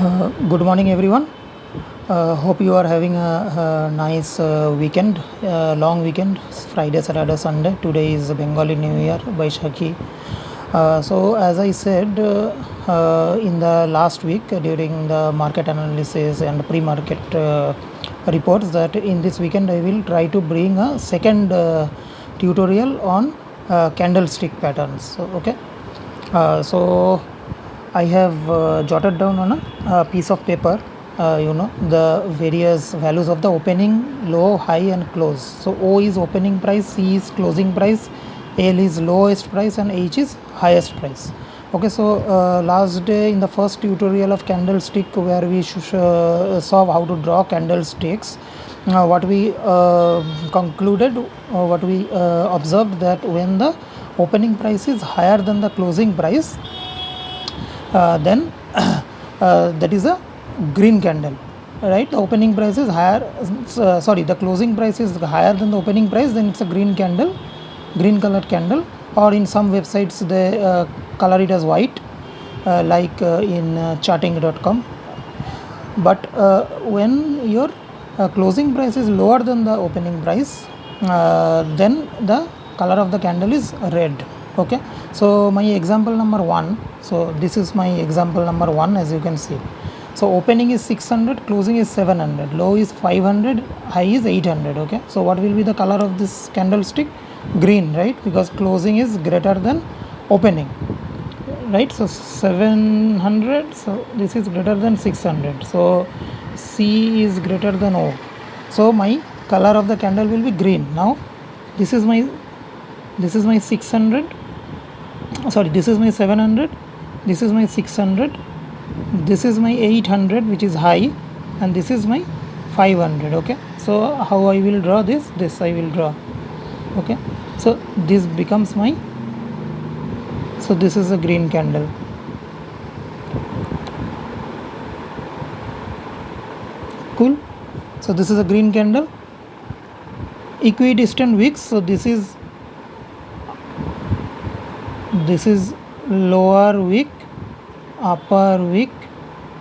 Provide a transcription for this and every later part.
Good morning, everyone. Hope you are having a nice weekend, long weekend, Friday, Saturday, Sunday. Today is Bengali New Year, Baishakhi. So, as I said in the last week during the market analysis and pre-market reports, that in this weekend I will try to bring a second tutorial on candlestick patterns. So, okay. So I have jotted down on a piece of paper, the various values of the opening, low, high, and close. So O is opening price, C is closing price, L is lowest price, and H is highest price. Okay, so last day in the first tutorial of candlestick, where we saw how to draw candlesticks, what we concluded, what we observed, that when the opening price is higher than the closing price, then that is a green candle, right? The opening price is higher, the closing price is higher than the opening price, then it's a green candle, green colored candle. Or in some websites they color it as white, like in charting.com. But when your closing price is lower than the opening price, then the color of the candle is red. Okay, so my example number 1, so this is my example number 1, as you can see. So opening is 600, closing is 700, low is 500, high is 800. Okay, so what will be the color of this candlestick? Green, right? Because closing is greater than opening, right? So 700, so this is greater than 600, so C is greater than O, so my color of the candle will be green. Now this is my 600, sorry, this is my 700, this is my 600, this is my 800, which is high, and this is my 500. Okay, so how I will draw this I will draw. Okay, so this becomes my, so this is a green candle. Cool. So this is a green candle. Equidistant wicks, so this is lower wick, upper wick,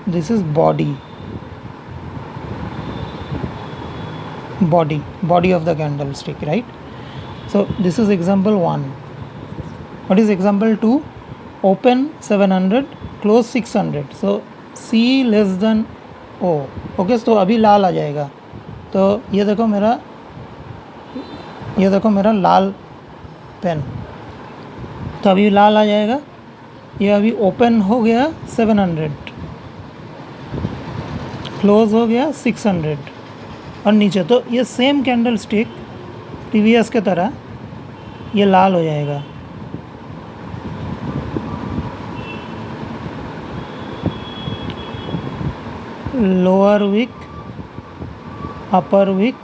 this is body of the candlestick, right? So this is example 1. What is example 2? Open 700, close 600, so C less than O. Okay, तो अभी लाल आ जाएगा. तो ये देखो मेरा लाल pen, तो अभी लाल आ जाएगा. ये अभी ओपन हो गया 700, क्लोज हो गया 600 और नीचे. तो ये सेम कैंडल स्टिक प्रीवियस के तरह ये लाल हो जाएगा. लोअर विक, अपर विक,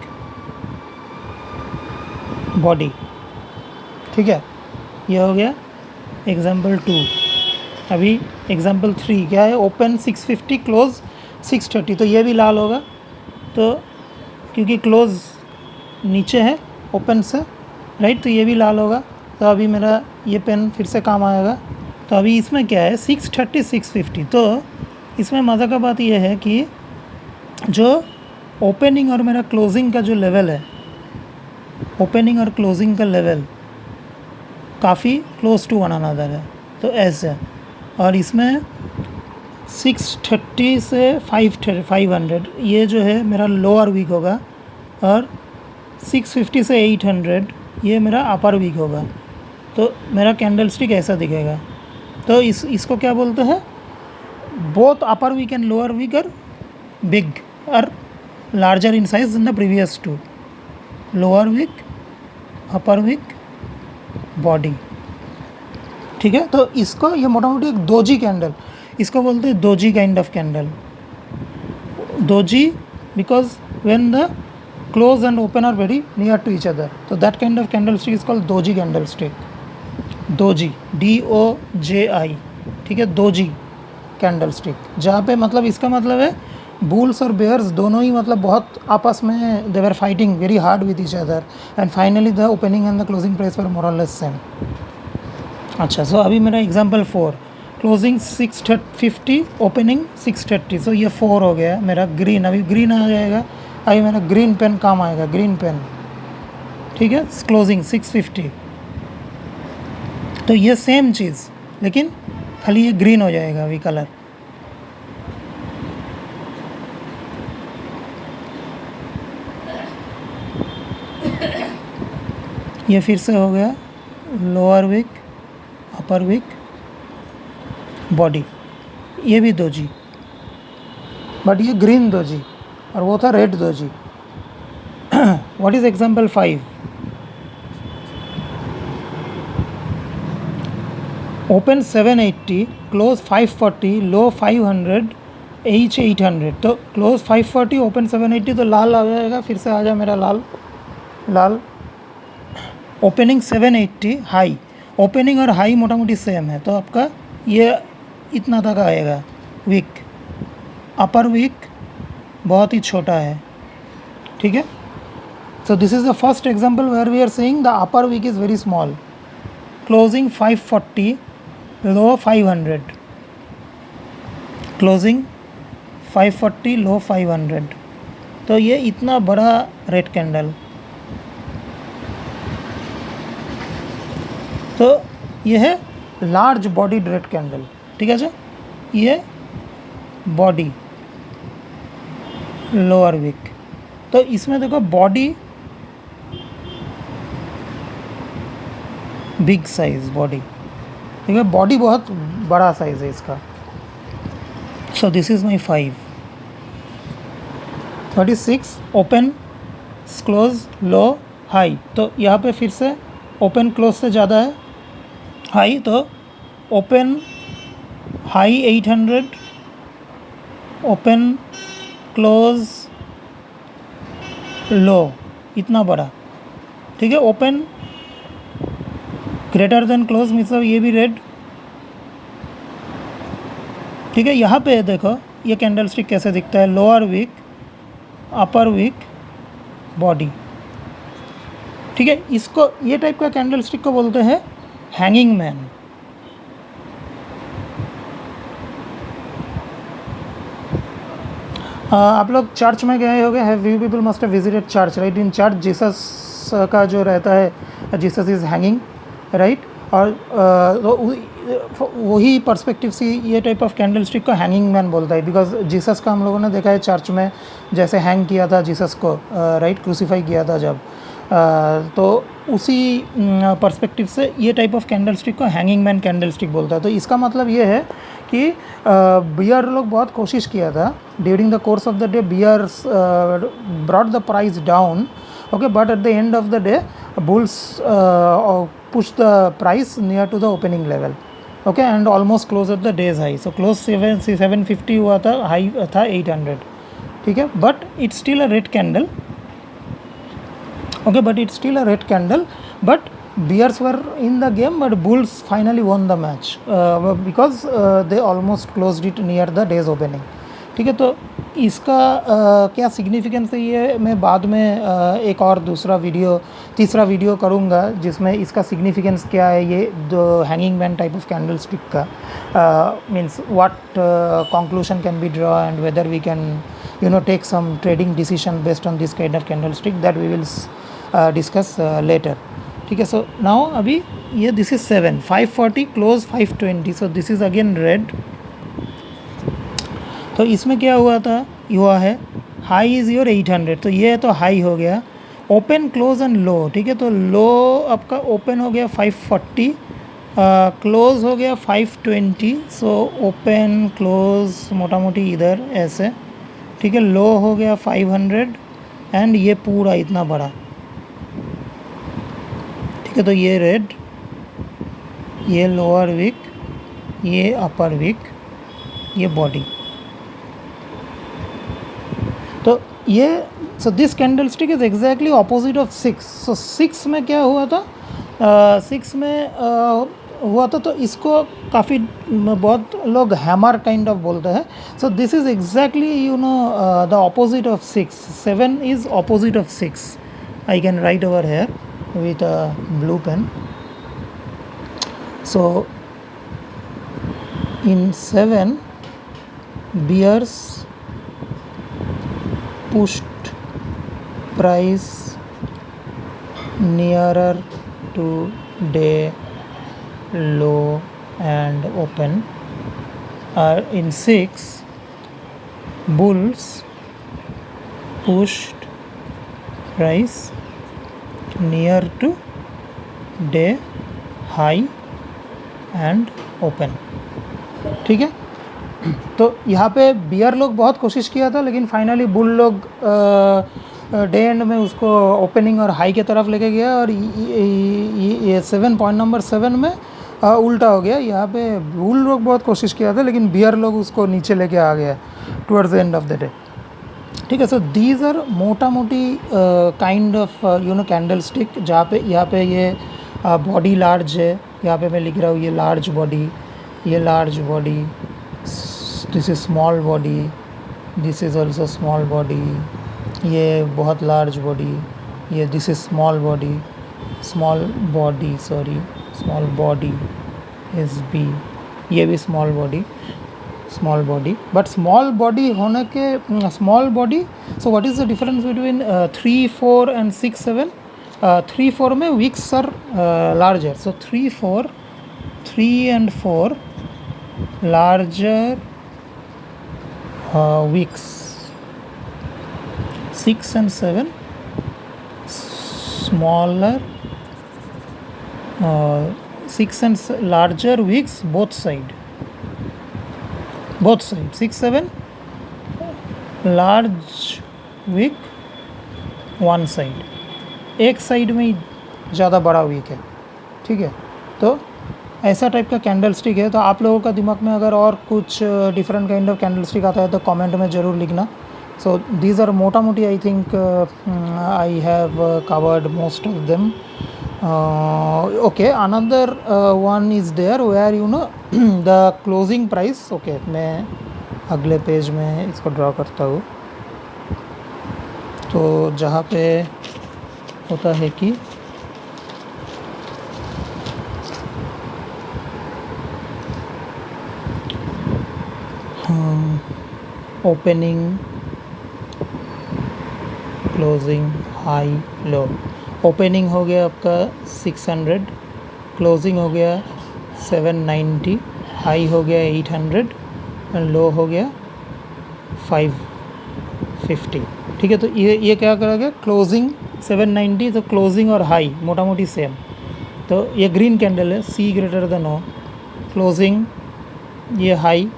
बॉडी. ठीक है, ये हो गया एग्जाम्पल 2. अभी एग्जाम्पल 3 क्या है? Open 650, close 630. तो ये भी लाल होगा, तो क्योंकि क्लोज नीचे है ओपन से, राइट, तो ये भी लाल होगा. तो अभी मेरा ये पेन फिर से काम आएगा. तो अभी इसमें क्या है? 630, 650. तो इसमें मज़ा का बात यह है कि जो ओपनिंग और मेरा क्लोजिंग का जो लेवल है, ओपनिंग और क्लोजिंग का लेवल काफ़ी क्लोज टू वन अनदर है. तो ऐसे, और इसमें 630 से 500 ये जो है मेरा लोअर वीक होगा, और 650 से 800 ये मेरा अपर वीक होगा. तो मेरा कैंडलस्टिक ऐसा दिखेगा. तो इसको क्या बोलते हैं? Both upper wick and lower wick are big और larger in size in the previous two. Lower wick, upper wick, body. ठीक है, तो इसको ये मोटा मोटी एक दोजी कैंडल, इसको बोलते हैं doji kind of candle. Doji because when the close and open are very near to each other, तो that kind of candle stick is called doji candle stick. Doji, DOJI. ठीक है, doji candle stick, जहाँ पे मतलब इसका मतलब है bulls और बेयर्स दोनों ही मतलब बहुत आपस में they were fighting very hard with each other, and finally the opening and the closing price were more or less same. अच्छा, सो अभी मेरा एग्जांपल 4. क्लोजिंग 650, ओपनिंग 630, सो ये 4 हो गया मेरा ग्रीन। अभी ग्रीन आ जाएगा, अभी मेरा ग्रीन पेन काम आएगा, ग्रीन पेन, ठीक है। क्लोजिंग 650, तो ये सेम चीज़, लेकिन खाली ये ग्रीन हो जाएगा अभी कलर। ये फिर से हो गया लोअर विक, अपर विक, बॉडी, ये भी दोजी, बट ये ग्रीन दोजी और वो था red doji. What is example 5? Open 780, close 540, low 500, H 800। तो क्लोज 540, ओपन 780, तो लाल आ जाएगा। फिर से आ जाए मेरा लाल, लाल। ओपनिंग 780, हाई, ओपनिंग और हाई मोटा मोटी सेम है, तो आपका ये इतना तक आएगा वीक। अपर वीक बहुत ही छोटा है, ठीक है। So this is the first example where we are saying the upper wick is very small. Closing 540, low 500, closing 540, low 500, तो ये इतना बड़ा रेड कैंडल। तो ये है लार्ज बॉडी रेड कैंडल, ठीक है जी। ये बॉडी लोअर विक, तो इसमें देखो बॉडी बिग साइज बॉडी, ठीक है, बॉडी बहुत बड़ा साइज है इसका। सो this is my 5। 36, open close low high, तो यहाँ पे फिर से ओपन क्लोज से ज़्यादा है हाई, तो ओपन हाई 800, ओपन क्लोज लो, इतना बड़ा, ठीक है। ओपन ग्रेटर देन क्लोज, मतलब ये भी रेड, ठीक है। यहाँ पे देखो ये कैंडल स्टिक कैसे दिखता है, lower wick, upper wick, body, ठीक है। इसको ये टाइप का कैंडल स्टिक को बोलते हैं हैंगिंग मैन। आप लोग चर्च में गए होंगे, have you people must have visited church, right. In church Jesus का जो रहता है, जीसस इज़ हैंगिंग, राइट। और तो वही पर्सपेक्टिव से ये टाइप ऑफ कैंडल स्टिक को हैंगिंग मैन बोलता है, बिकॉज जीसस का हम लोगों ने देखा है चर्च में जैसे हैंग किया था जीसस को, राइट, क्रूसीफाई किया था जब, तो उसी पर्सपेक्टिव से ये टाइप ऑफ कैंडल स्टिक को हैंगिंग मैन कैंडल स्टिक बोलता है। तो इसका मतलब ये है कि बियर लोग बहुत कोशिश किया था during the course of the day, bears brought the price down, okay, but at the end of the day bulls push the price near to the opening level, okay, and almost close at the day's high. So close 750 हुआ था, high था 800, ठीक है, but it's still a red candle, okay, but it's still a red candle, but bears were in the game, but bulls finally won the match because they almost closed it near the day's opening, ठीक है। तो इसका क्या significance है ये मैं बाद में एक और तीसरा वीडियो करूँगा जिसमें इसका सिग्निफिकेंस क्या है, ये जो hanging man type of candle stick का means what conclusion can be draw and whether we can take some trading decision based on this kind of candle stick, that we will discuss later, ठीक है। So now अभी ये this is 7, 540, close 520, so this is again red. तो इसमें क्या हुआ है high is your 800, तो ये तो हाई हो गया, ओपन क्लोज एंड लो, ठीक है। तो लो आपका ओपन हो गया 540, क्लोज हो गया 520, सो ओपन क्लोज मोटा मोटी इधर ऐसे, ठीक है। लो हो गया 500 एंड ये पूरा इतना बड़ा, ठीक है। तो ये रेड, ये लोअर विक, ये अपर विक, ये बॉडी, तो ये so this candle stick is exactly opposite of 6। सो 6 में क्या हुआ था, 6 में हुआ था, तो इसको काफ़ी बहुत लोग हैमर काइंड ऑफ बोलते हैं। So this is exactly the opposite of 6। 7 is opposite of 6। I can write over here with a blue pen. So In 7, bears pushed price nearer to day low and open. In 6, bulls pushed price near to day high and open. ठीक है, तो यहाँ पे beer लोग बहुत कोशिश किया था, लेकिन फाइनली बुल लोग डे एंड में उसको ओपनिंग और हाई के तरफ लेके गया, और ये 7 पॉइंट नंबर 7 में उल्टा हो गया। यहाँ पे बुल लोग बहुत कोशिश किया था, लेकिन बियर लोग उसको नीचे लेके आ गया towards the end of the day. ठीक है, सो दीज आर मोटा मोटी काइंड ऑफ कैंडल स्टिक, जहाँ पे यहाँ पे ये बॉडी लार्ज है, यहाँ पे मैं लिख रहा हूँ ये लार्ज बॉडी, ये large body, this is small body, this is also small body, ये बहुत लार्ज बॉडी, ये this is small body, small body is B, ये भी small body, but small body होने के small body. So what is the difference between 3, 4 and 6, 7? 3, 4 में wicks are larger, so 3 and 4 larger wicks, 6 and 7 smaller, 6 and larger wicks both side, 6, 7 large wick one side, एक side में ज़्यादा बड़ा Wick है। ठीक है, तो ऐसा टाइप का कैंडल स्टिक है। तो आप लोगों का दिमाग में अगर और कुछ different kind of candle stick आता है तो कमेंट में ज़रूर लिखना। सो दीज आर मोटा मोटी, I think I have covered most of them. Okay, another one is there where the closing price. Okay, मैं अगले पेज में इसको ड्रॉ करता हूँ। तो जहाँ पे होता है कि ओपनिंग, क्लोजिंग, हाई, लो। ओपनिंग हो गया आपका 600, क्लोजिंग हो गया 790, हाई हो गया 800 एंड लो हो गया 550। ठीक है, तो ये क्या करा गया, क्लोजिंग 790, तो क्लोजिंग और हाई मोटा मोटी सेम। तो ये ग्रीन कैंडल है, C greater than O, closing ये हाई,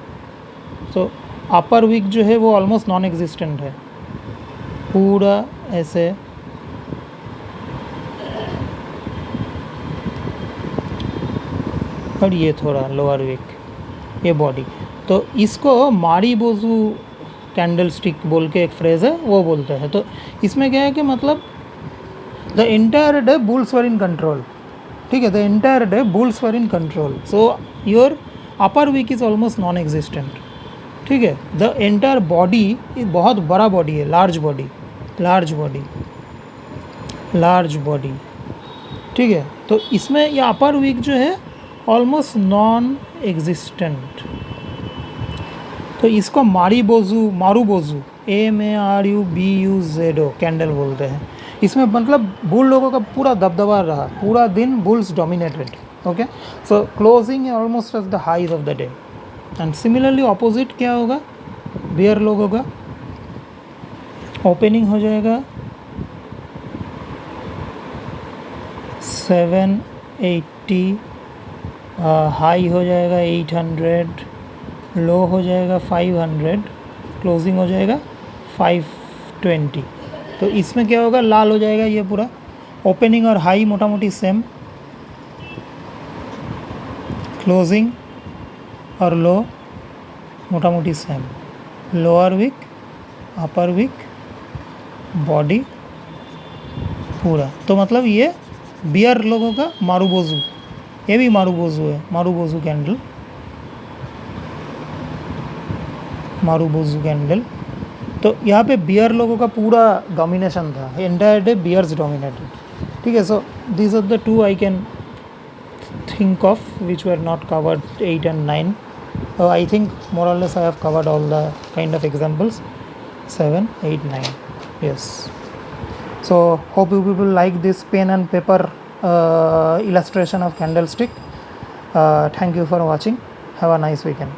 तो अपर विक जो है वो ऑलमोस्ट नॉन एग्जिस्टेंट है, पूरा ऐसे और ये थोड़ा लोअर विक, ये बॉडी। तो इसको मारी बोजू कैंडल स्टिक बोल के एक फ्रेज़ है, वो बोलते हैं। तो इसमें क्या है कि मतलब the entire day bulls were in control. ठीक है, the entire day bulls were in control, so your upper wick is almost non existent. ठीक है, द एंटायर बॉडी बहुत बड़ा बॉडी है, लार्ज बॉडी। ठीक है, तो इसमें ये अपर विक जो है ऑलमोस्ट नॉन एग्जिस्टेंट। तो इसको मारूबोजू MARUBUZO कैंडल बोलते हैं। इसमें मतलब बुल लोगों का पूरा दबदबा रहा, पूरा दिन bulls dominated. Okay, so closing almost at the highs of the day. And similarly opposite क्या होगा, बियर लोगों का ओपनिंग हो जाएगा 780, हाई हो जाएगा 800, लो हो जाएगा 500, क्लोजिंग हो जाएगा 520। तो इसमें क्या होगा, लाल हो जाएगा ये पूरा। ओपनिंग और हाई मोटा मोटी सेम, क्लोजिंग और लो मोटा मोटी सेम, लोअर विक, अपर विक, बॉडी पूरा। तो मतलब ये बियर लोगों का मारूबोजू, ये भी मारूबोजू है, मारूबोजू कैंडल। तो यहाँ पे बियर लोगों का पूरा डोमिनेशन था, एंटायर डे बियर्स डोमिनेटेड। ठीक है, so these are the two I can think of which were not covered 8 and 9. I think more or less I have covered all the kind of examples. 7, 8, 9. Yes. So hope you people like this pen and paper illustration of candlestick. Thank you for watching. Have a nice weekend.